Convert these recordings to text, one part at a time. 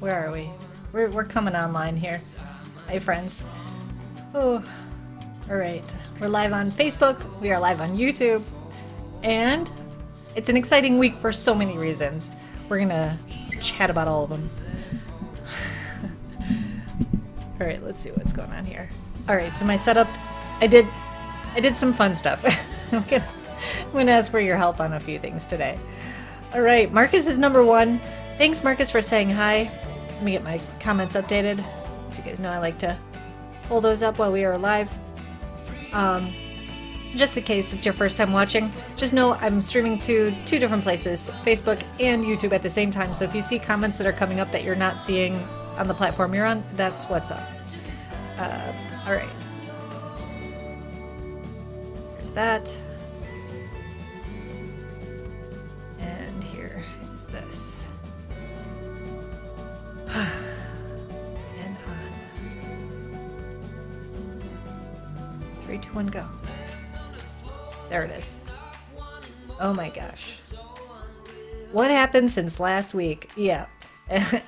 Where are we? We're coming online here. Hi, friends. Oh, all right. We're live on Facebook. We are live on YouTube. And it's an exciting week for so many reasons. We're going to chat about all of them. All right, let's see what's going on here. All right, so my setup, I did some fun stuff. I'm gonna ask for your help on a few things today. All right, Marcus is number one. Thanks, Marcus, for saying hi. Let me get my comments updated. So you guys know I like to pull those up while we are live. Just in case it's your first time watching, just know I'm streaming to two different places, Facebook and YouTube at the same time. So if you see comments that are coming up that you're not seeing on the platform you're on, that's what's up. All right. There's that. And here is this. And on. 3, 2, 1, go. There it is. Oh my gosh. What happened since last week? Yeah.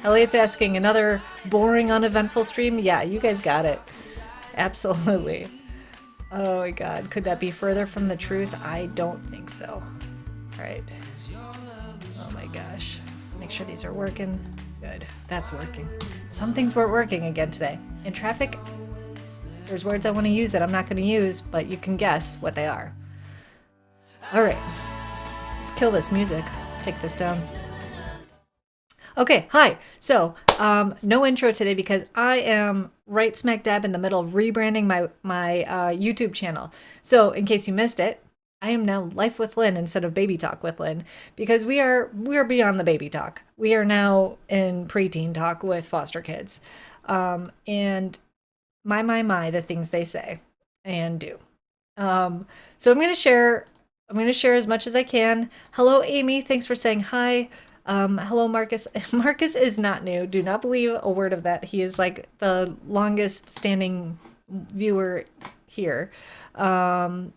Elliot's asking, another boring, uneventful stream? Yeah, you guys got it. Absolutely. Oh my god. Could that be further from the truth? I don't think so. Alright. Oh my gosh. Make sure these are working. Good. That's working. Some things weren't working again today. In traffic, there's words I want to use that I'm not going to use, but you can guess what they are. Alright. Let's kill this music. Let's take this down. Okay, hi. So, no intro today because I am right smack dab in the middle of rebranding my YouTube channel. So, in case you missed it, I am now Life with Lynn instead of Baby Talk with Lynn because we're beyond the baby talk. We are now in preteen talk with foster kids, and my, the things they say and do. So I'm gonna share as much as I can. Hello, Amy. Thanks for saying hi. Hello, Marcus. Marcus is not new. Do not believe a word of that. He is like the longest standing viewer here. And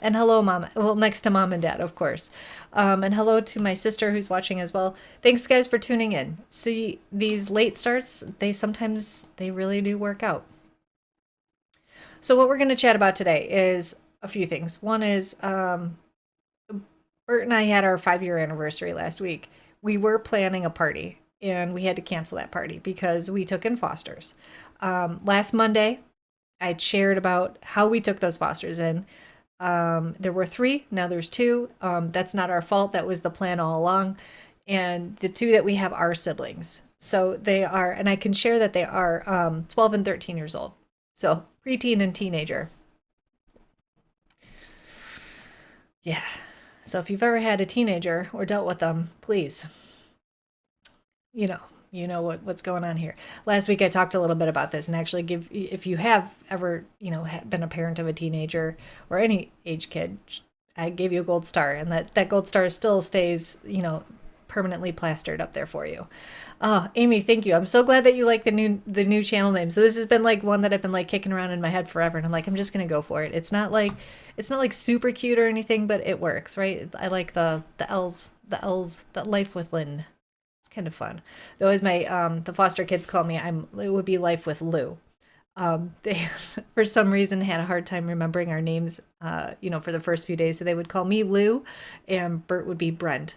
hello, Mom. Well, next to Mom and Dad, of course. And hello to my sister who's watching as well. Thanks, guys, for tuning in. See, these late starts, they really do work out. So what we're going to chat about today is a few things. One is, Bert and I had our 5-year anniversary last week. We were planning a party, and we had to cancel that party because we took in fosters. Last Monday, I shared about how we took those fosters in. There were 3, now there's 2. That's not our fault. That was the plan all along. And the 2 that we have are siblings. So they are, and I can share that they are 12 and 13 years old. So preteen and teenager. Yeah. So if you've ever had a teenager or dealt with them, please, you know what's going on here. Last week I talked a little bit about this and actually if you have ever, been a parent of a teenager or any age kid, I gave you a gold star, and that gold star still stays, permanently plastered up there for you. Oh, Amy, thank you. I'm so glad that you like the new channel name. So this has been like one that I've been like kicking around in my head forever, and I'm like, I'm just gonna go for it. It's not like super cute or anything, but it works, right? I like the L's, the Life with Lynn. It's kind of fun. Though as my the foster kids call me, it would be Life with Lou. They for some reason had a hard time remembering our names, for the first few days, so they would call me Lou, and Bert would be Brent,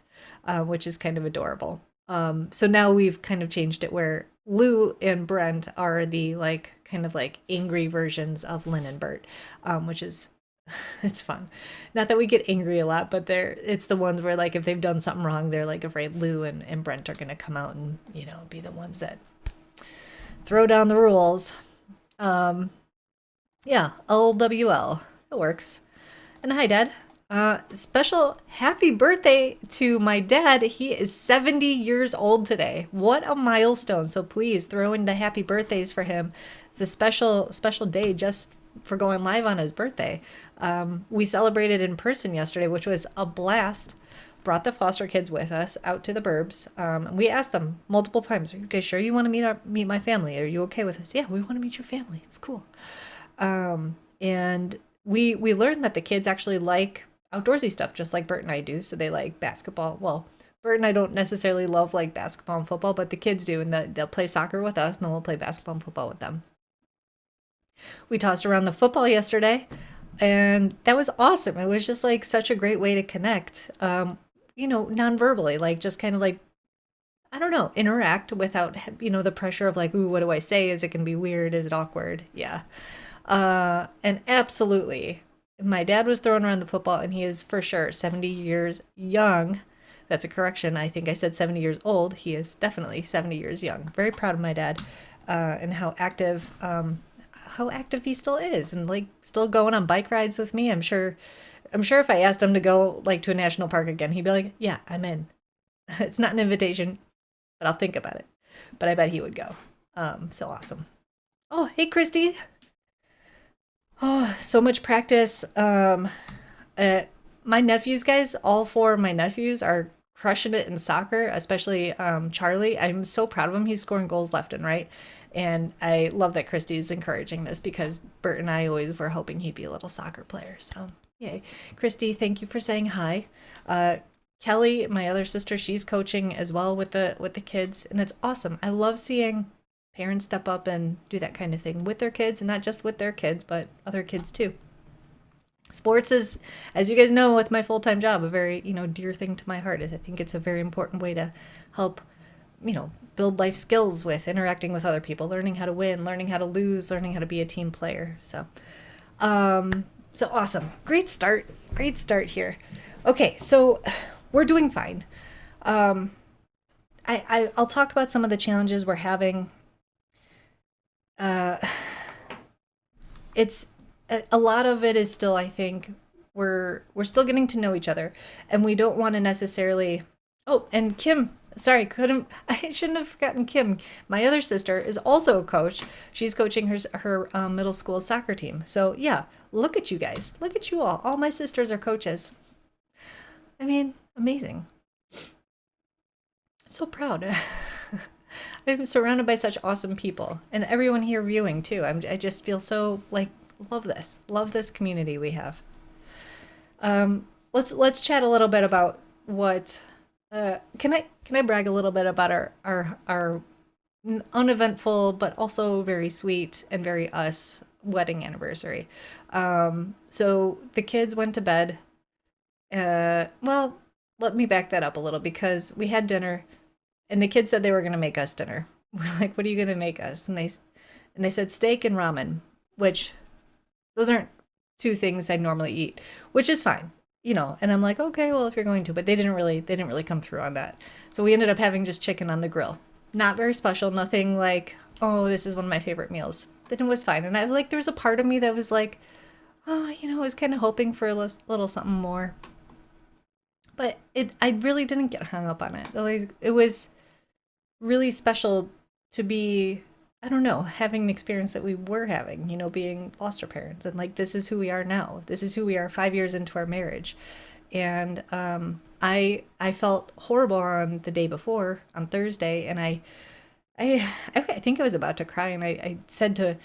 which is kind of adorable. So now we've kind of changed it where Lou and Brent are the kind of angry versions of Lynn and Bert, which is it's fun. Not that we get angry a lot, but it's the ones where if they've done something wrong, they're afraid Lou and Brent are going to come out and be the ones that throw down the rules. Yeah, LWL. It works. And hi, Dad. Special happy birthday to my dad. He is 70 years old today. What a milestone. So please throw in the happy birthdays for him. It's a special day just for going live on his birthday. We celebrated in person yesterday, which was a blast. Brought the foster kids with us out to the burbs. We asked them multiple times, are you guys sure you want to meet my family? Are you okay with this? Yeah, we want to meet your family. It's cool. And we learned that the kids actually like outdoorsy stuff, just like Bert and I do. So they like basketball. Well, Bert and I don't necessarily love like basketball and football, but the kids do, and they'll play soccer with us, and then we'll play basketball and football with them. We tossed around the football yesterday, and that was awesome. It was just like such a great way to connect, non-verbally, like just kind of like, I don't know, interact without, the pressure of like, ooh, what do I say? Is it going to be weird? Is it awkward? Yeah. And absolutely, my dad was throwing around the football, and he is for sure 70 years young. That's a correction. I think I said 70 years old. He is definitely 70 years young. Very proud of my dad, and how active he still is, and like still going on bike rides with me. I'm sure if I asked him to go like to a national park again, he'd be like, yeah, I'm in. It's not an invitation, but I'll think about it. But I bet he would go. So awesome. Oh, hey, Christy. Oh, so much practice. My nephews, guys, all four of my nephews are crushing it in soccer, especially Charlie. I'm so proud of him. He's scoring goals left and right. And I love that Christy's encouraging this, because Bert and I always were hoping he'd be a little soccer player. So, yay. Christy, thank you for saying hi. Kelly, my other sister, she's coaching as well with the kids, and it's awesome. I love seeing parents step up and do that kind of thing with their kids, and not just with their kids, but other kids too. Sports is, as you guys know, with my full-time job, a very, dear thing to my heart. I think it's a very important way to help, build life skills with interacting with other people, learning how to win, learning how to lose, learning how to be a team player. So awesome. Great start here. Okay, so we're doing fine. I'll talk about some of the challenges we're having. It's a lot of it is still, I think, we're still getting to know each other, and we don't want to necessarily. Oh, and Kim, sorry, I shouldn't have forgotten Kim. My other sister is also a coach. She's coaching her middle school soccer team. So yeah, look at you guys. Look at you all. All my sisters are coaches. I mean, amazing. I'm so proud. I'm surrounded by such awesome people, and everyone here viewing too. I just feel so like love this community we have. Let's chat a little bit about what. Can I brag a little bit about our uneventful but also very sweet and very us wedding anniversary. So the kids went to bed. Well, let me back that up a little, because we had dinner, and the kids said they were going to make us dinner. We're like, what are you going to make us? And they said steak and ramen, which those aren't two things I normally eat, which is fine, and I'm like, okay, well, if you're going to, but they didn't really come through on that. So we ended up having just chicken on the grill. Not very special, nothing like, oh, this is one of my favorite meals. Then it was fine. And there was a part of me that was like, oh, I was kind of hoping for a little something more. But I really didn't get hung up on it. It was really special to be, I don't know, having the experience that we were having, being foster parents. And like, this is who we are now. This is who we are 5 years into our marriage. And I felt horrible on the day before, on Thursday. And I think I was about to cry. And I said to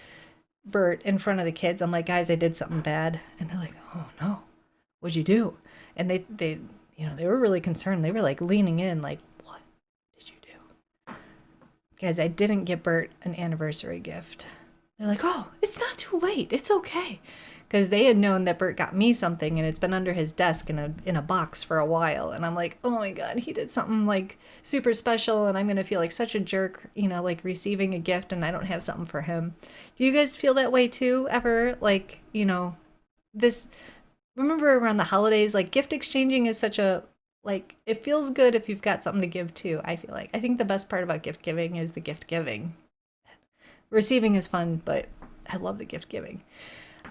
Bert in front of the kids, I'm like, guys, I did something bad. And they're like, oh no, what'd you do? And they were really concerned. They were like leaning in like, what did you do? Guys, I didn't get Bert an anniversary gift. They're like, oh, it's not too late. It's okay. Because they had known that Bert got me something, and it's been under his desk in a box for a while. And I'm like, oh my God, he did something like super special, and I'm going to feel like such a jerk, like receiving a gift and I don't have something for him. Do you guys feel that way too, ever? Like, this... Remember around the holidays, like gift exchanging is such a, like, it feels good if you've got something to give too, I feel like. I think the best part about gift giving is the gift giving. Receiving is fun, but I love the gift giving.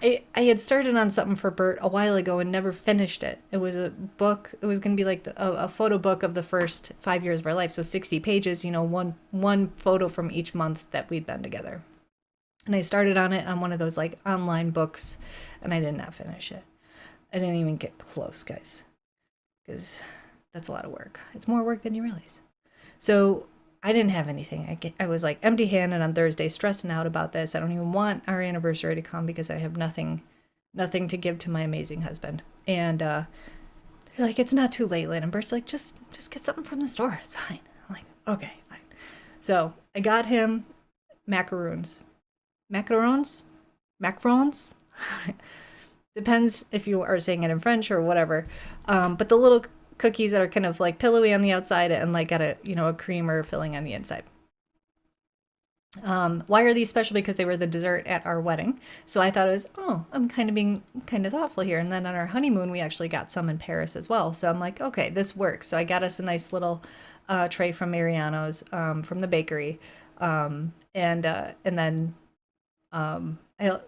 I had started on something for Bert a while ago and never finished it. It was a book. It was going to be like a photo book of the first 5 years of our life. So 60 pages, one photo from each month that we'd been together. And I started on it on one of those like online books, and I did not finish it. I didn't even get close, guys, because that's a lot of work. It's more work than you realize. So I didn't have anything. I was like empty-handed on Thursday, stressing out about this. I don't even want our anniversary to come because I have nothing nothing to give to my amazing husband. And they're like, it's not too late, Lynn. And Bert's like, just get something from the store. It's fine. I'm like, okay, fine. So I got him macaroons. Macarons? Macarons? Depends if you are saying it in French or whatever. But the little cookies that are kind of like pillowy on the outside and like got a cream or filling on the inside. Why are these special? Because they were the dessert at our wedding. So I thought it was, I'm kind of being kind of thoughtful here. And then on our honeymoon, we actually got some in Paris as well. So I'm like, okay, this works. So I got us a nice little tray from Mariano's from the bakery. And then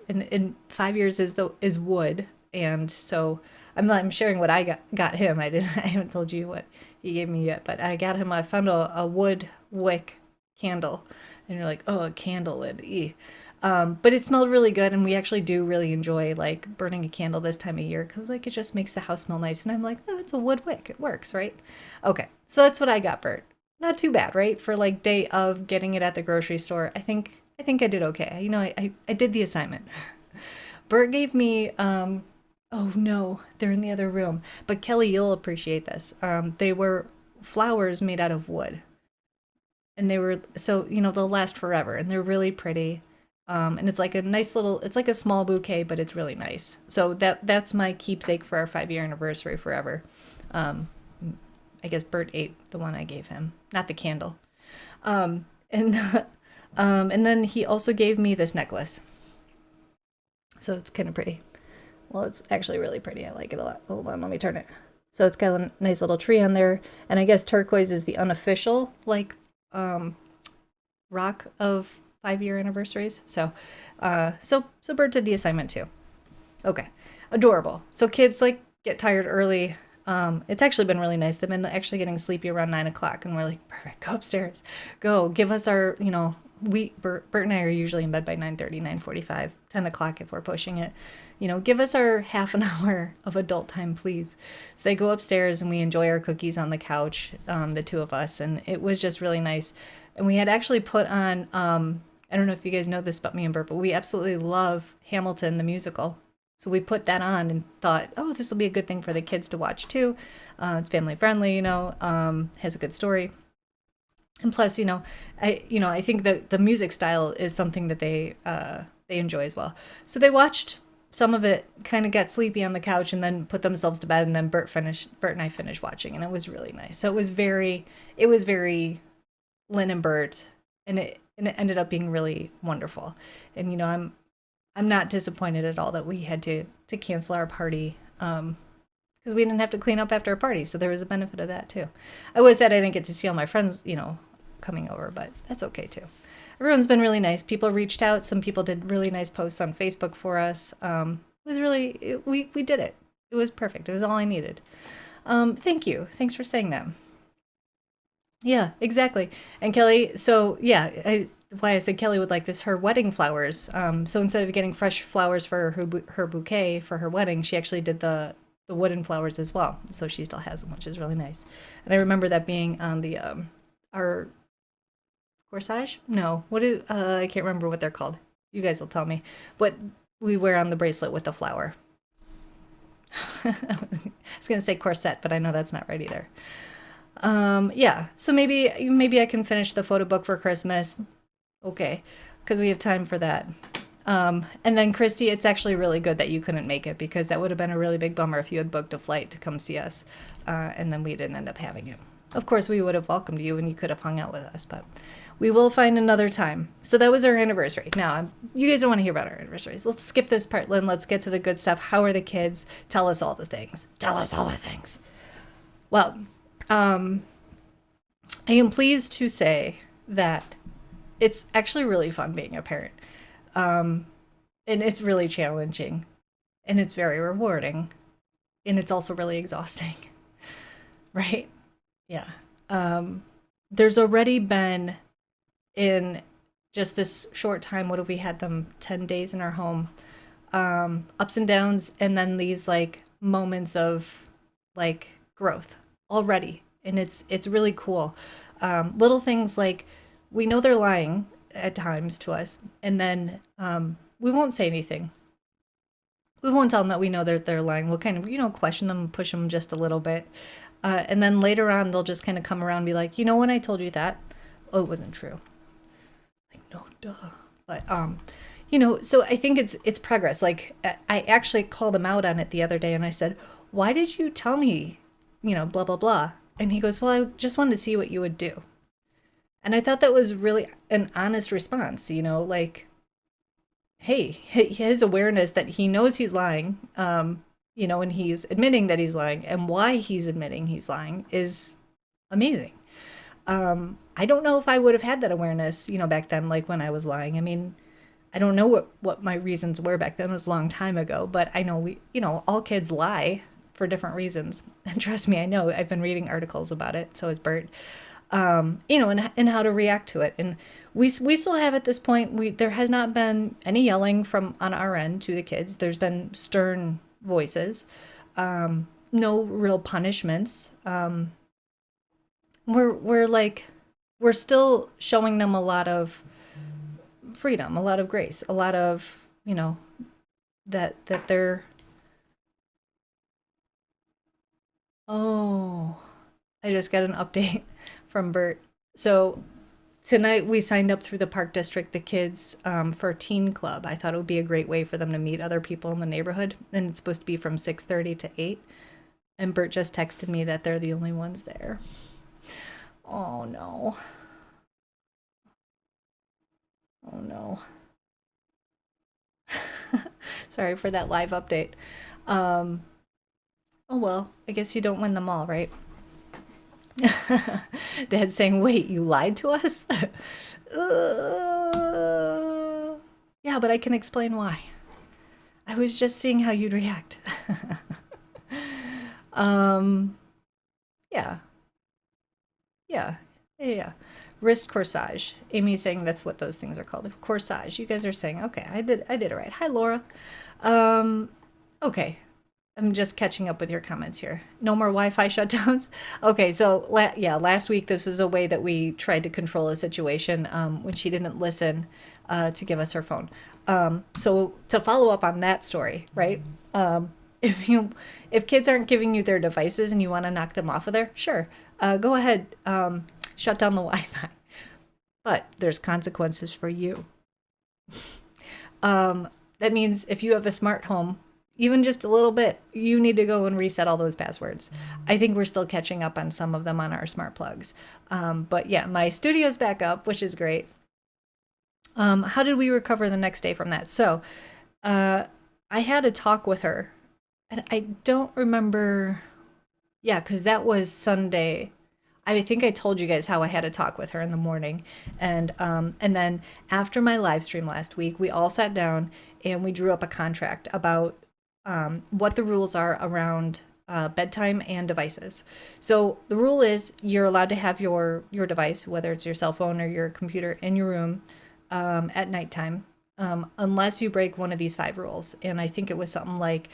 in 5 years is wood. And so I'm sharing what I got him. I haven't told you what he gave me yet, but I found a wood wick candle. And you're like, oh, a candle lid. But it smelled really good, and we actually do really enjoy like burning a candle this time of year because like it just makes the house smell nice. And I'm like, oh, it's a wood wick. It works, right? Okay, so that's what I got, Bert. Not too bad, right? For like day of getting it at the grocery store, I think I did okay. You know, I did the assignment. Bert gave me oh no, they're in the other room. But Kelly, you'll appreciate this. They were flowers made out of wood. And they were, so, you know, they'll last forever and they're really pretty. And it's like a nice little, it's like a small bouquet, but it's really nice. So that's my keepsake for our 5-year anniversary forever. I guess Bert ate the one I gave him, not the candle. And then he also gave me this necklace. So it's kind of pretty. Well, it's actually really pretty. I like it a lot. Hold on, let me turn it. So it's got a nice little tree on there. And I guess turquoise is the unofficial, like, rock of 5-year anniversaries. So Bert did the assignment too. Okay. Adorable. So kids like get tired early. It's actually been really nice. They've been actually getting sleepy around 9 o'clock and we're like, perfect, go upstairs, go give us our, you know, Bert and I are usually in bed by 9:30, 9:45, 10 o'clock if we're pushing it. You know, give us our half an hour of adult time, please. So they go upstairs and we enjoy our cookies on the couch, the two of us. And it was just really nice. And we had actually put on, I don't know if you guys know this about me and Bert, but we absolutely love Hamilton, the musical. So we put that on and thought, oh, this will be a good thing for the kids to watch too. It's family friendly, you know, has a good story. And plus, you know, I think that the music style is something that they enjoy as well. So they watched some of it, kind of got sleepy on the couch, and then put themselves to bed. And then Bert and I finished watching, and it was really nice. So it was very Lynn and Bert, and it ended up being really wonderful. And you know, I'm not disappointed at all that we had to cancel our party. Because we didn't have to clean up after our party, so there was a benefit of that too. I was sad I didn't get to see all my friends, you know, coming over, but that's okay too. Everyone's been really nice. People reached out. Some people did really nice posts on Facebook for us. It was really, we did it. It was perfect. It was all I needed. Thank you. Thanks for saying that. Yeah, exactly. And Kelly, so yeah, why I said Kelly would like this, her wedding flowers. So instead of getting fresh flowers for her bouquet for her wedding, she actually did the wooden flowers as well. So she still has them, which is really nice. And I remember that being on the our corsage? No, I can't remember what they're called. You guys will tell me. What we wear on the bracelet with the flower. I was gonna say corset, but I know that's not right either. Yeah, so maybe I can finish the photo book for Christmas. Okay, because we have time for that. And then Christy, it's actually really good that you couldn't make it because that would have been a really big bummer if you had booked a flight to come see us, and then we didn't end up having it. Of course, we would have welcomed you and you could have hung out with us, but we will find another time. So that was our anniversary. Now, you guys don't want to hear about our anniversaries. Let's skip this part, Lynn. Let's get to the good stuff. How are the kids? Tell us all the things. Tell us all the things. Well, I am pleased to say that it's actually really fun being a parent. And it's really challenging and it's very rewarding and it's also really exhausting, right? Yeah. There's already been in just this short time, what have we had them 10 days in our home, ups and downs. And then these like moments of like growth already. And it's really cool. Little things like we know they're lying at times to us, and then we won't say anything. we won't tell them that we know that they're lying. We'll kind of, question them and push them just a little bit. And then later on, they'll just kind of come around and be like, when I told you that, oh, it wasn't true. Like, no, duh. But, so I think it's progress. Like, I actually called him out on it the other day and I said, why did you tell me, blah, blah, blah? And he goes, well, I just wanted to see what you would do. And I thought that was really an honest response, like, hey, his awareness that he knows he's lying, and he's admitting that he's lying and why he's admitting he's lying is amazing. I don't know if I would have had that awareness, back then, like when I was lying. I mean, I don't know what my reasons were back then. It was a long time ago, but I know all kids lie for different reasons. And trust me, I know. I've been reading articles about it. So has Bert. And how to react to it. And we still have at this point, there has not been any yelling from on our end to the kids. There's been stern voices, no real punishments. We're still showing them a lot of freedom, a lot of grace, a lot of, that they're, oh, I just got an update from Bert. So tonight we signed up through the park district, the kids, for a teen club. I thought it would be a great way for them to meet other people in the neighborhood. And it's supposed to be from 6:30 to 8. And Bert just texted me that they're the only ones there. Oh no. Oh no. Sorry for that live update. Oh well, I guess you don't win them all, right? Dad saying, wait, you lied to us? Yeah, but I can explain why. I was just seeing how you'd react. Yeah. Yeah. Wrist corsage. Amy's saying that's what those things are called. Corsage. You guys are saying, okay, I did it right. Hi, Laura. Okay. I'm just catching up with your comments here. No more Wi-Fi shutdowns. Okay, so last week this was a way that we tried to control a situation when she didn't listen to give us her phone. So to follow up on that story, right? If kids aren't giving you their devices and you want to knock them off of there, sure, go ahead, shut down the Wi-Fi. But there's consequences for you. That means if you have a smart home, even just a little bit, you need to go and reset all those passwords. I think we're still catching up on some of them on our smart plugs. But yeah, my studio's back up, which is great. How did we recover the next day from that? So I had a talk with her, and I don't remember. Yeah, because that was Sunday. I think I told you guys how I had a talk with her in the morning. And then after my live stream last week, we all sat down and we drew up a contract about what the rules are around bedtime and devices. So the rule is you're allowed to have your device, whether it's your cell phone or your computer, in your room at nighttime, unless you break one of these 5 rules. And I think it was something like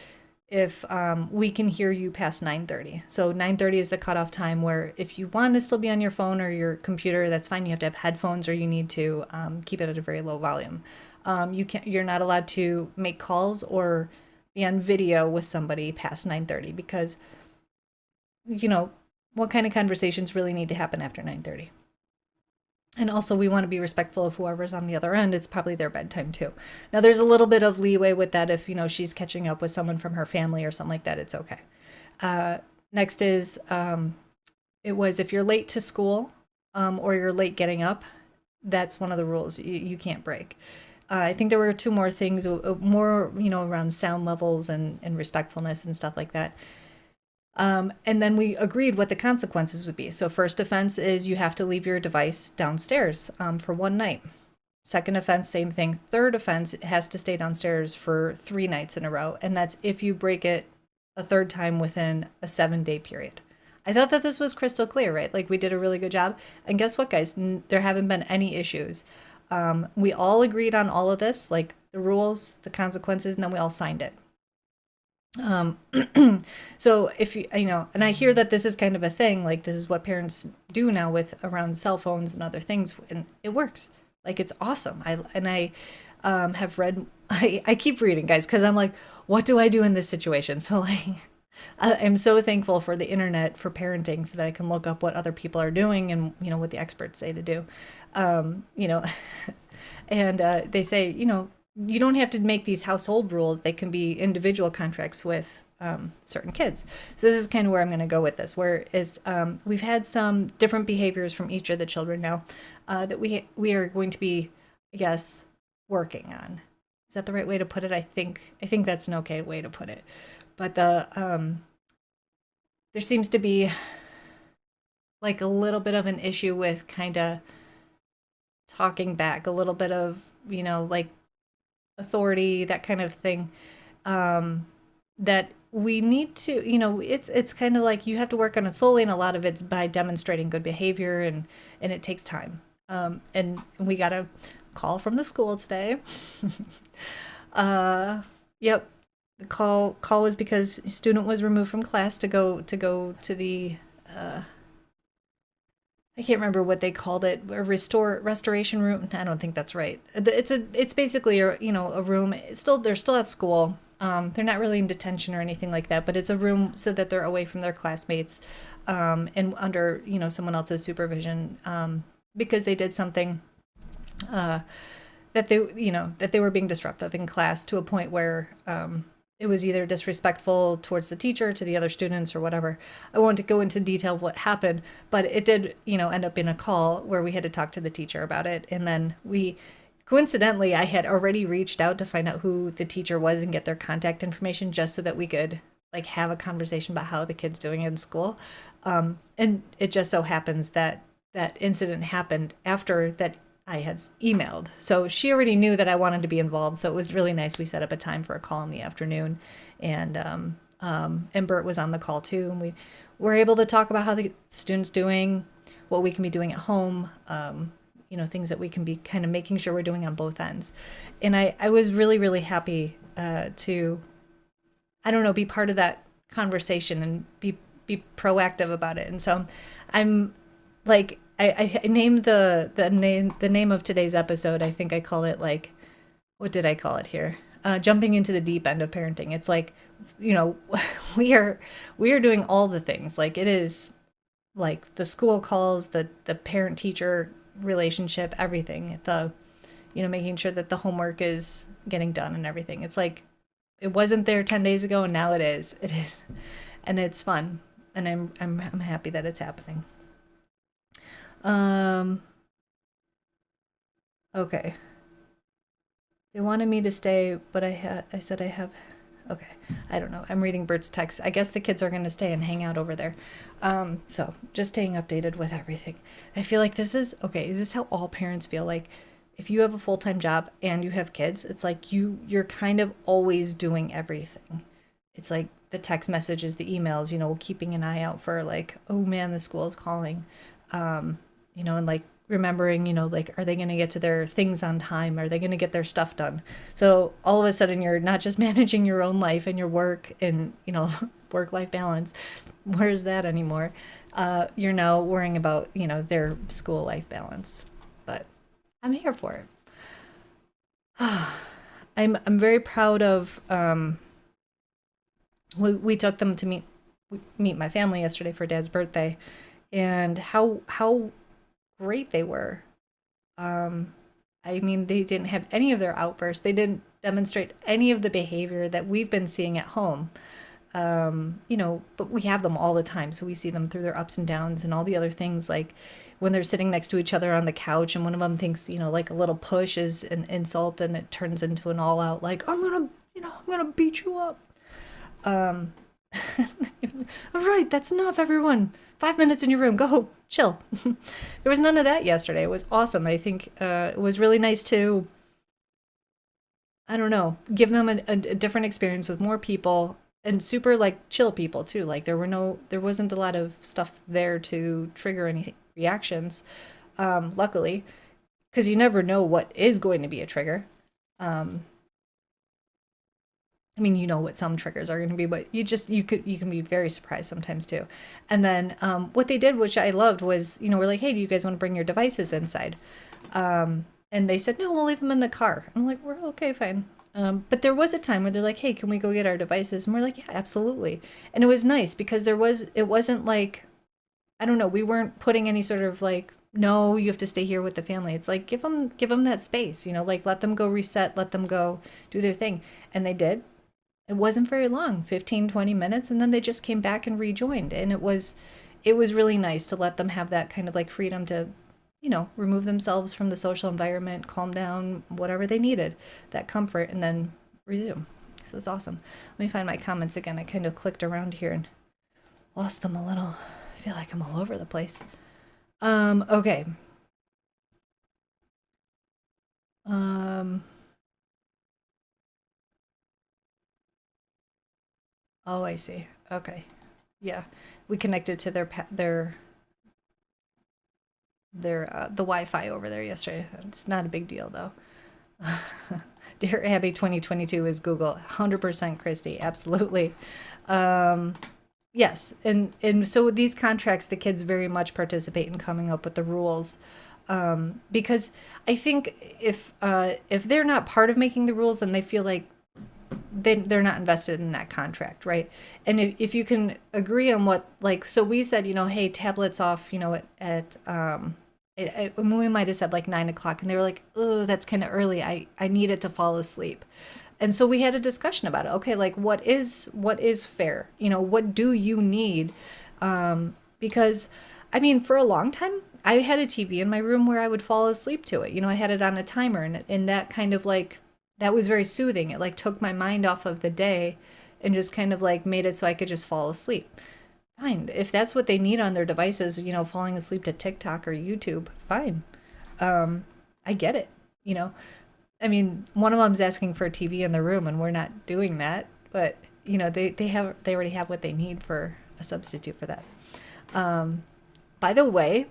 if we can hear you past 9:30. So 9:30 is the cutoff time where if you want to still be on your phone or your computer, that's fine. You have to have headphones or you need to keep it at a very low volume. You're not allowed to make calls or be on video with somebody past 9:30 because, what kind of conversations really need to happen after 9:30? And also we want to be respectful of whoever's on the other end. It's probably their bedtime too. Now there's a little bit of leeway with that. If, she's catching up with someone from her family or something like that, it's okay. Next is, it was if you're late to school or you're late getting up, that's one of the rules you can't break. I think there were 2 more things, more, around sound levels and respectfulness and stuff like that. And then we agreed what the consequences would be. So first offense is you have to leave your device downstairs for 1 night. Second offense, same thing. Third offense, it has to stay downstairs for 3 nights in a row. And that's if you break it a third time within a 7-day period. I thought that this was crystal clear, right? Like we did a really good job. And guess what, guys? There haven't been any issues. We all agreed on all of this, like the rules, the consequences, and then we all signed it. So if and I hear that this is kind of a thing, like this is what parents do now with around cell phones and other things, and it works. Like it's awesome. I have read, I keep reading, guys, because I'm like, what do I do in this situation? So like, I'm so thankful for the internet for parenting so that I can look up what other people are doing and, what the experts say to do. You know, and they say, you don't have to make these household rules. They can be individual contracts with certain kids. So this is kind of where I'm going to go with this, where is we've had some different behaviors from each of the children now that we are going to be, I guess, working on. Is that the right way to put it? I think that's an okay way to put it. But there seems to be like a little bit of an issue with kind of talking back, a little bit of, like authority, that kind of thing. That we need to, it's kind of like you have to work on it slowly, and a lot of it's by demonstrating good behavior, and it takes time. And we got a call from the school today. Yep. The call was because a student was removed from class to go to the I can't remember what they called it, a restoration room. I don't think that's right. It's basically a room. They're still at school. They're not really in detention or anything like that, but it's a room so that they're away from their classmates, and under someone else's supervision, because they did something that they were being disruptive in class to a point where it was either disrespectful towards the teacher, to the other students, or whatever. I won't go into detail of what happened, but it did, end up in a call where we had to talk to the teacher about it. And then coincidentally, I had already reached out to find out who the teacher was and get their contact information just so that we could like have a conversation about how the kid's doing in school. And it just so happens that that incident happened after that I had emailed. So she already knew that I wanted to be involved. So it was really nice. We set up a time for a call in the afternoon, and Bert was on the call too. And we were able to talk about how the student's doing, what we can be doing at home, things that we can be kind of making sure we're doing on both ends. And I was really, really happy to, I don't know, be part of that conversation and be proactive about it. And so I'm like, I named the name of today's episode. I think I call it like, what did I call it here? Jumping into the deep end of parenting. It's like, we are doing all the things. Like it is like the school calls, the parent teacher relationship, everything. Making sure that the homework is getting done and everything. It's like it wasn't there 10 days ago, and now it is. It is, and it's fun, and I'm happy that it's happening. Okay. They wanted me to stay, but I said I have, okay. I don't know. I'm reading Bert's text. I guess the kids are going to stay and hang out over there. So just staying updated with everything. I feel like is this how all parents feel? Like if you have a full-time job and you have kids, it's like you're kind of always doing everything. It's like the text messages, the emails, keeping an eye out for like, oh man, the school is calling. And like remembering, like, are they going to get to their things on time? Are they going to get their stuff done? So all of a sudden you're not just managing your own life and your work and, work-life balance. Where's that anymore? You're now worrying about, their school life balance. But I'm here for it. I'm very proud of, we took them to meet my family yesterday for Dad's birthday, and how great they were. They didn't have any of their outbursts. They didn't demonstrate any of the behavior that we've been seeing at home. But we have them all the time. So we see them through their ups and downs and all the other things, like when they're sitting next to each other on the couch and one of them thinks, like a little push is an insult and it turns into an all out, like, I'm going to beat you up. All right, that's enough, everyone. 5 minutes in your room. Go chill. There was none of that yesterday. It was awesome. I think it was really nice to, I don't know, give them a different experience with more people, and super like chill people too. Like there wasn't a lot of stuff there to trigger any reactions. Luckily, because you never know what is going to be a trigger. What some triggers are going to be, but you can be very surprised sometimes too. And then what they did, which I loved, was, we're like, hey, do you guys want to bring your devices inside? And they said, no, we'll leave them in the car. I'm like, we're okay, fine. But there was a time where they're like, hey, can we go get our devices? And we're like, yeah, absolutely. And it was nice because it wasn't like, I don't know, we weren't putting any sort of like, no, you have to stay here with the family. It's like, give them that space, like let them go reset, let them go do their thing. And they did. It wasn't very long, 15, 20 minutes. And then they just came back and rejoined. And it was really nice to let them have that kind of like freedom to, remove themselves from the social environment, calm down, whatever they needed, that comfort, and then resume. So it's awesome. Let me find my comments again. I kind of clicked around here and lost them a little. I feel like I'm all over the place. Okay. Oh, I see. Okay. Yeah. We connected to the Wi-Fi over there yesterday. It's not a big deal though. Dear Abby 2022 is Google. 100% Christy. Absolutely. Yes. And so these contracts, the kids very much participate in coming up with the rules. Because I think if they're not part of making the rules, then they feel like they're not invested in that contract, right? And if you can agree on what, like, so we said, hey, tablets off, we might have said like 9 o'clock, and they were like, oh, that's kind of early. I need it to fall asleep. And so we had a discussion about it. Okay, like what is fair? What do you need? Because I mean, for a long time, I had a TV in my room where I would fall asleep to it. I had it on a timer, and that kind of like, that was very soothing. It like took my mind off of the day and just kind of like made it so I could just fall asleep. Fine. If that's what they need on their devices, falling asleep to TikTok or YouTube, fine. I get it. I mean, one of them's asking for a TV in the room and we're not doing that, but they already have what they need for a substitute for that. By the way,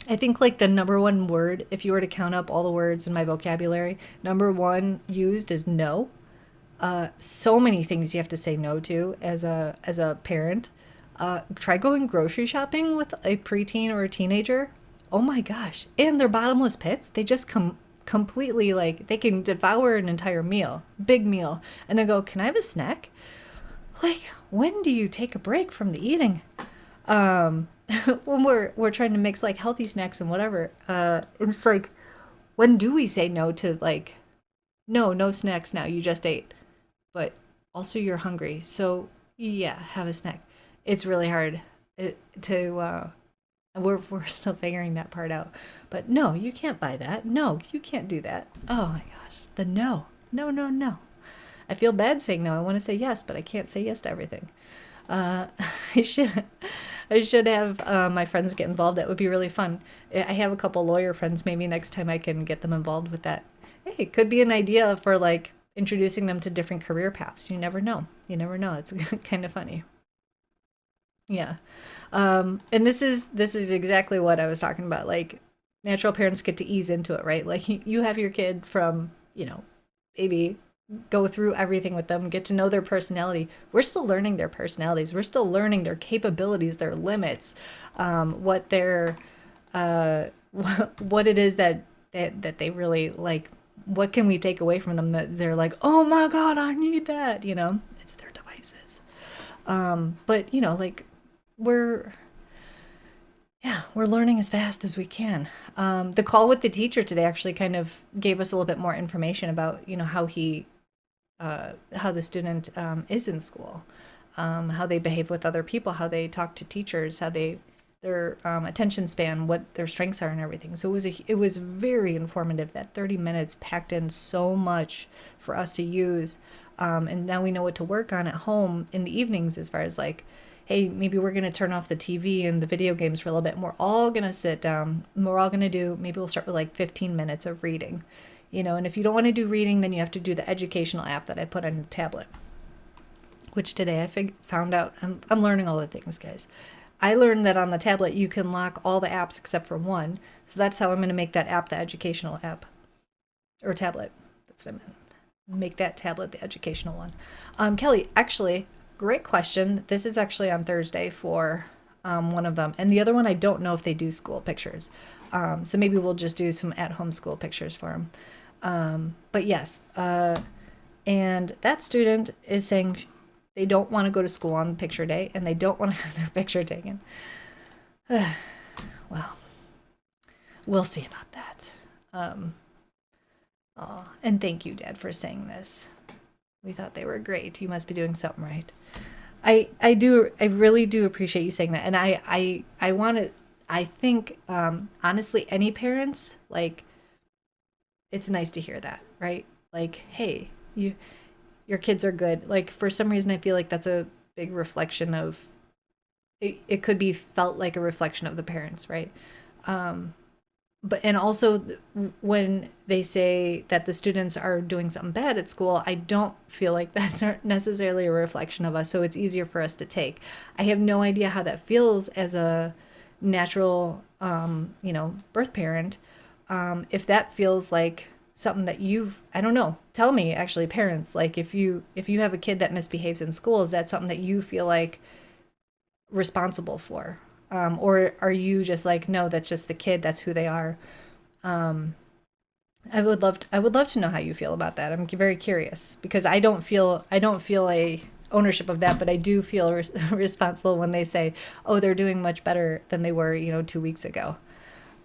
I think like the number one word, if you were to count up all the words in my vocabulary, number one used is no. So many things you have to say no to as a parent. Try going grocery shopping with a preteen or a teenager. Oh my gosh. And they're bottomless pits. They just completely like, they can devour an entire meal, big meal, and then go, can I have a snack? Like, when do you take a break from the eating? When we're trying to mix like healthy snacks and whatever, it's like, when do we say no to like, no snacks now, you just ate, but also you're hungry, so yeah, have a snack. It's really hard we're still figuring that part out, but no, you can't buy that, no, you can't do that. Oh my gosh, the no. I feel bad saying no. I want to say yes, but I can't say yes to everything. I should have my friends get involved. That would be really fun. I have a couple lawyer friends. Maybe next time I can get them involved with that. Hey, it could be an idea for like introducing them to different career paths. You never know. It's kind of funny. Yeah. And this is exactly what I was talking about. Like, natural parents get to ease into it, right? Like you have your kid from, baby, go through everything with them, get to know their personality. We're still learning their personalities. We're still learning their capabilities, their limits, what their what it is that they really like. What can we take away from them that they're like, oh my God, I need that. It's their devices. But like we're learning as fast as we can. The call with the teacher today actually kind of gave us a little bit more information about how the student is in school, how they behave with other people, how they talk to teachers, how their attention span, what their strengths are, and everything. So it was very informative. That 30 minutes packed in so much for us to use, and now we know what to work on at home in the evenings, as far as like, hey, maybe we're going to turn off the TV and the video games for a little bit. We're all going to sit down. And we're all going to do, maybe we'll start with like 15 minutes of reading. And if you don't want to do reading, then you have to do the educational app that I put on the tablet, which today I found out. I'm learning all the things, guys. I learned that on the tablet, you can lock all the apps except for one. So that's how I'm going to make that app the educational app, or tablet. That's what I meant. Make that tablet the educational one. Kelly, actually, great question. This is actually on Thursday for one of them. And the other one, I don't know if they do school pictures. So maybe we'll just do some at-home school pictures for them. But yes, and that student is saying they don't want to go to school on picture day and they don't want to have their picture taken. Well, we'll see about that. And thank you, Dad, for saying this. We thought they were great. You must be doing something right. I really do appreciate you saying that. And I want to, I think, honestly, any parents, like, it's nice to hear that, right? Like, hey, your kids are good. Like, for some reason, I feel like that's a big reflection of, it could be felt like a reflection of the parents, right? But and also when they say that the students are doing something bad at school, I don't feel like that's not necessarily a reflection of us, so it's easier for us to take. I have no idea how that feels as a natural birth parent. If that feels like something that I don't know, tell me, actually, parents, like, if you have a kid that misbehaves in school, is that something that you feel like responsible for? Or are you just like, no, that's just the kid, that's who they are? I would love to know how you feel about that. I'm very curious because I don't feel a ownership of that, but I do feel responsible when they say, oh, they're doing much better than they were, 2 weeks ago.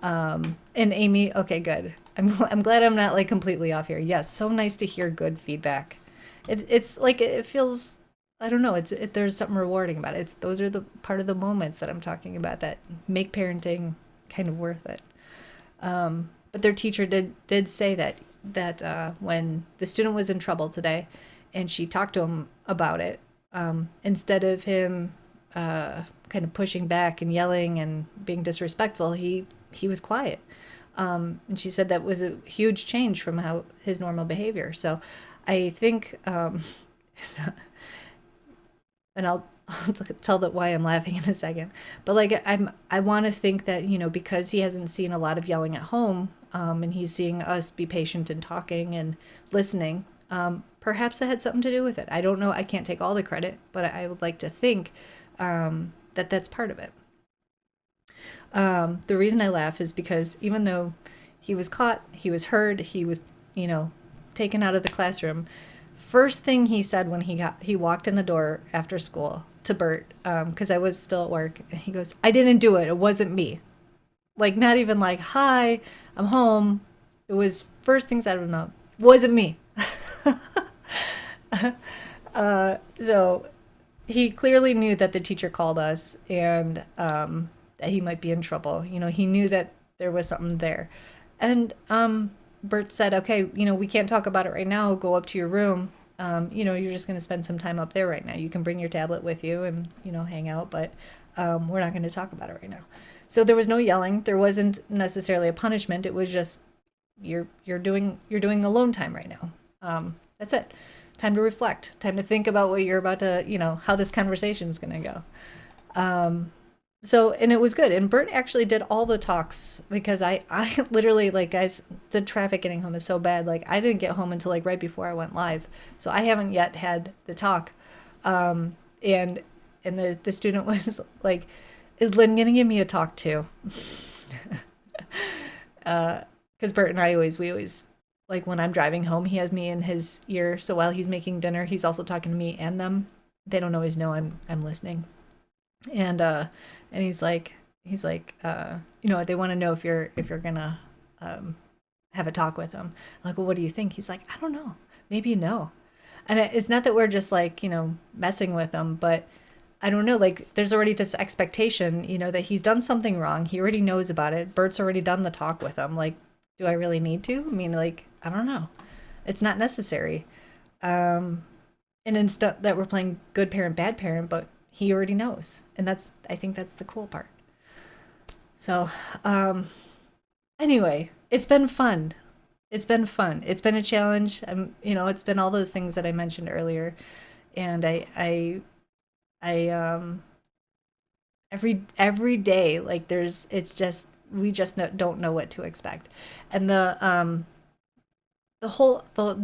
And Amy, okay, good. I'm glad I'm not like completely off here. Yes, so nice to hear good feedback. It's like, it feels, I don't know, there's something rewarding about it. Those are the part of the moments that I'm talking about that make parenting kind of worth it. But their teacher did say that when the student was in trouble today, and she talked to him about it, instead of him kind of pushing back and yelling and being disrespectful, he was quiet. And she said that was a huge change from his normal behavior. So I think, and I'll tell that why I'm laughing in a second. But like, I want to think that, because he hasn't seen a lot of yelling at home, and he's seeing us be patient and talking and listening, perhaps that had something to do with it. I don't know. I can't take all the credit, but I would like to think that that's part of it. The reason I laugh is because even though he was caught, he was heard, he was, taken out of the classroom, first thing he said when he walked in the door after school to Bert, because I was still at work, he goes, "I didn't do it. It wasn't me." Like, not even like, "Hi, I'm home." It was first things out of his mouth. Wasn't me. So he clearly knew that the teacher called us and that he might be in trouble. He knew that there was something there. And Bert said, "Okay, we can't talk about it right now. Go up to your room. You're just going to spend some time up there right now. You can bring your tablet with you and, hang out, but we're not going to talk about it right now." So there was no yelling. There wasn't necessarily a punishment. It was just, you're doing alone time right now. That's it. Time to reflect. Time to think about what you're about to, how this conversation is going to go. So, and it was good. And Bert actually did all the talks because I literally, like, guys, the traffic getting home is so bad. Like, I didn't get home until like right before I went live. So I haven't yet had the talk. And the student was like, "Is Lynn going to give me a talk too?" Because Bert and we always, like, when I'm driving home, he has me in his ear. So while he's making dinner, he's also talking to me and them. They don't always know I'm listening. And he's like, they want to know if you're gonna have a talk with them. I'm like, "Well, what do you think?" He's like, "I don't know. Maybe no." And it's not that we're just like, messing with them, but I don't know. Like, there's already this expectation, that he's done something wrong. He already knows about it. Bert's already done the talk with him. Like, do I really need to? I mean, like, I don't know. It's not necessary. And instead that we're playing good parent, bad parent, but he already knows. And I think that's the cool part. So, anyway, it's been fun. It's been fun. It's been a challenge. It's been all those things that I mentioned earlier. And every day, like, we just don't know what to expect. And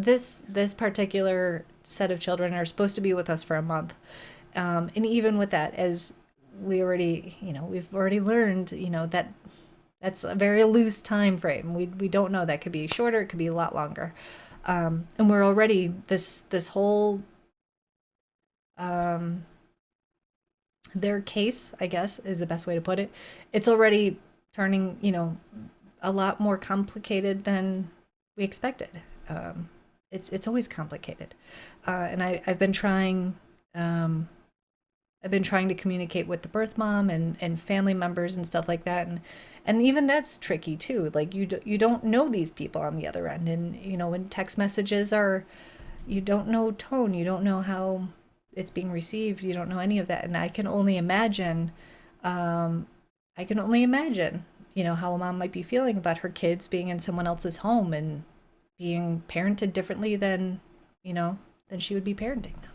this particular set of children are supposed to be with us for a month. And even with that, as we've already learned, that That's a very loose time frame. We don't know. That could be shorter, it could be a lot longer. And we're already this whole their case, I guess, is the best way to put it. It's already turning, a lot more complicated than we expected. It's always complicated, and I've been trying. I've been trying to communicate with the birth mom and family members and stuff like that, and even that's tricky too. Like you don't know these people on the other end, and when text messages are, you don't know tone, you don't know how it's being received, you don't know any of that, and I can only imagine. I can only imagine, how a mom might be feeling about her kids being in someone else's home and being parented differently than she would be parenting them.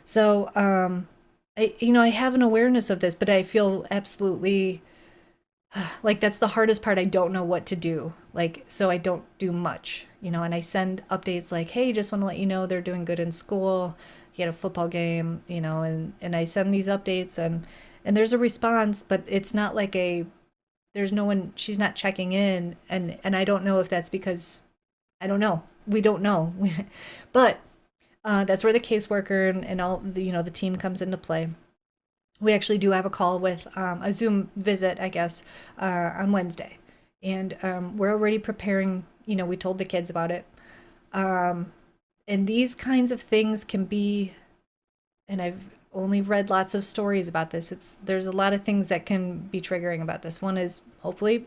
So, I have an awareness of this, but I feel absolutely like that's the hardest part. I don't know what to do. Like, so I don't do much, and I send updates like, hey, just want to let you know they're doing good in school. He had a football game, and I send these updates and there's a response, but it's not like there's no one, she's not checking in. And I don't know if that's because, I don't know. We don't know. But that's where the caseworker and all the team comes into play. We actually do have a call with a Zoom visit, I guess, on Wednesday, and we're already preparing. We told the kids about it, and these kinds of things can be. And I've only read lots of stories about this. There's a lot of things that can be triggering about this. One is hopefully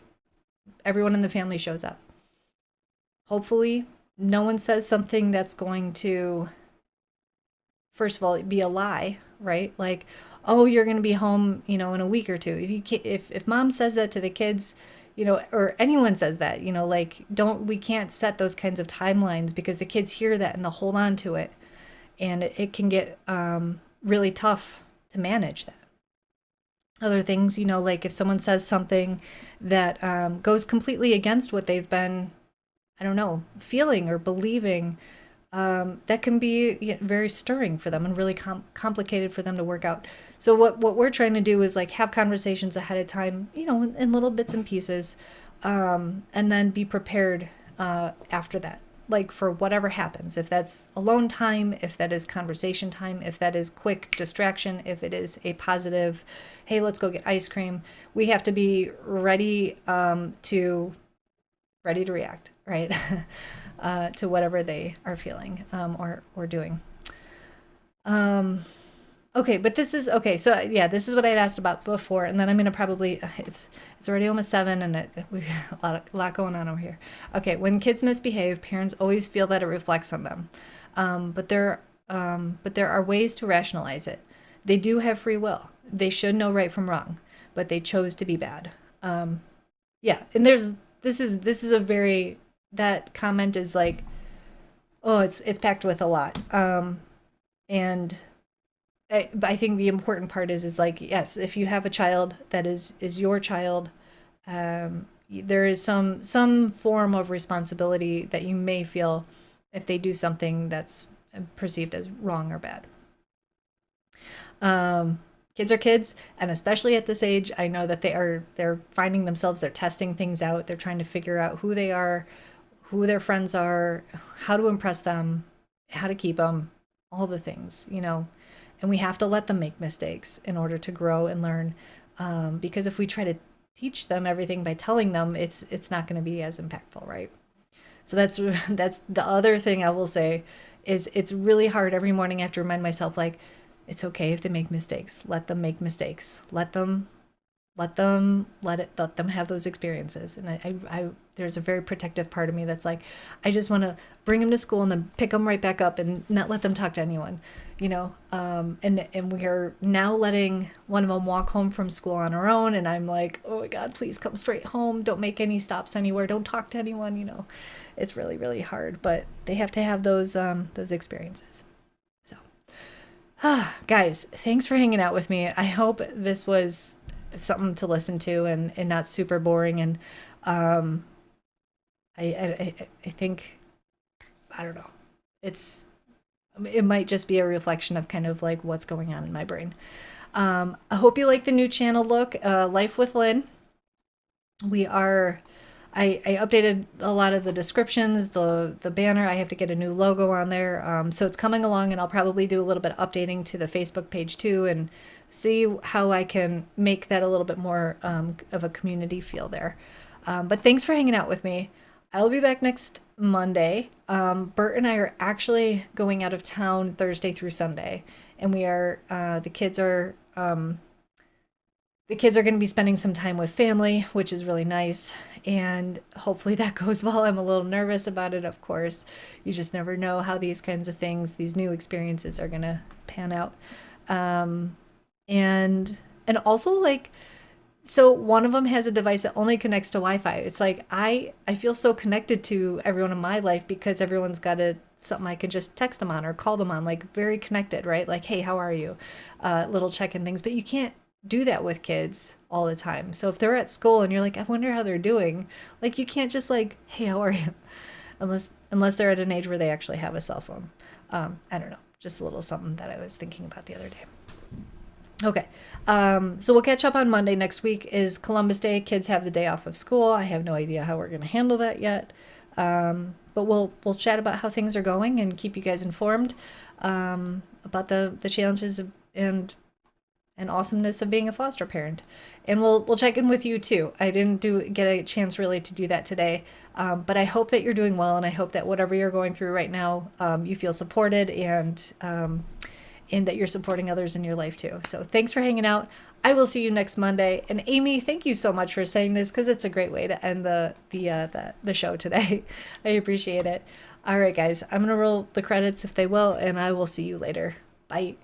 everyone in the family shows up. Hopefully no one says something that's going to, first of all, be a lie, right? Like, oh, you're going to be home, in a week or two. If mom says that to the kids, or anyone says that, like, we can't set those kinds of timelines because the kids hear that and they'll hold on to it. And it can get really tough to manage that. Other things, like if someone says something that goes completely against what they've been, I don't know, feeling or believing, that can be very stirring for them and really complicated for them to work out. So what we're trying to do is like have conversations ahead of time, in little bits and pieces, and then be prepared after that. Like for whatever happens, if that's alone time, if that is conversation time, if that is quick distraction, if it is a positive, hey, let's go get ice cream, we have to be ready to react, right? To whatever they are feeling or doing. Okay, but this is okay. So yeah, this is what I had asked about before, and then I'm gonna probably it's already almost 7, and we've got a lot going on over here. Okay, when kids misbehave, parents always feel that it reflects on them, but there are ways to rationalize it. They do have free will. They should know right from wrong, but they chose to be bad. Yeah, and this is a very, that comment is like, oh, it's packed with a lot, and. But I think the important part is like, yes, if you have a child that is your child, there is some form of responsibility that you may feel if they do something that's perceived as wrong or bad. Kids are kids, and especially at this age, I know that they're finding themselves, they're testing things out, they're trying to figure out who they are, who their friends are, how to impress them, how to keep them, all the things, And we have to let them make mistakes in order to grow and learn, because if we try to teach them everything by telling them, it's not going to be as impactful, right? So that's the other thing I will say is it's really hard every morning. I have to remind myself, like, it's okay if they make mistakes. Let them make mistakes. Let them have those experiences. And I there's a very protective part of me that's like, I just want to bring them to school and then pick them right back up and not let them talk to anyone, and we are now letting one of them walk home from school on her own, and I'm like, oh my God, please come straight home, don't make any stops anywhere, don't talk to anyone. It's really, really hard, but they have to have those experiences. So guys, thanks for hanging out with me. I hope this was something to listen to and not super boring. And I think, I don't know, it might just be a reflection of kind of like what's going on in my brain. I hope you like the new channel look, Life with Lynn. We are I updated a lot of the descriptions, the banner. I have to get a new logo on there. So it's coming along, and I'll probably do a little bit of updating to the Facebook page too, and see how I can make that a little bit more of a community feel there. But thanks for hanging out with me. I'll be back next Monday. Bert and I are actually going out of town Thursday through Sunday, and we are the kids are going to be spending some time with family, which is really nice. And hopefully that goes well. I'm a little nervous about it, of course. You just never know how these kinds of things, these new experiences are going to pan out. Um, and also like, so one of them has a device that only connects to Wi-Fi. It's like I feel so connected to everyone in my life because everyone's got something I can just text them on or call them on, like very connected, right? Like, hey, how are you? Little check-in things, but you can't do that with kids all the time. So if they're at school and you're like, I wonder how they're doing, like you can't just like, hey, how are you? Unless they're at an age where they actually have a cell phone. I don't know, just a little something that I was thinking about the other day. Okay. So we'll catch up on Monday. Next week is Columbus Day. Kids have the day off of school. I have no idea how we're going to handle that yet. But we'll chat about how things are going and keep you guys informed about the challenges and awesomeness of being a foster parent. And we'll check in with you too. I didn't get a chance really to do that today, but I hope that you're doing well, and I hope that whatever you're going through right now, you feel supported and that you're supporting others in your life too. So thanks for hanging out. I will see you next Monday. And Amy, thank you so much for saying this because it's a great way to end the show today. I appreciate it. All right, guys, I'm gonna roll the credits if they will, and I will see you later. Bye.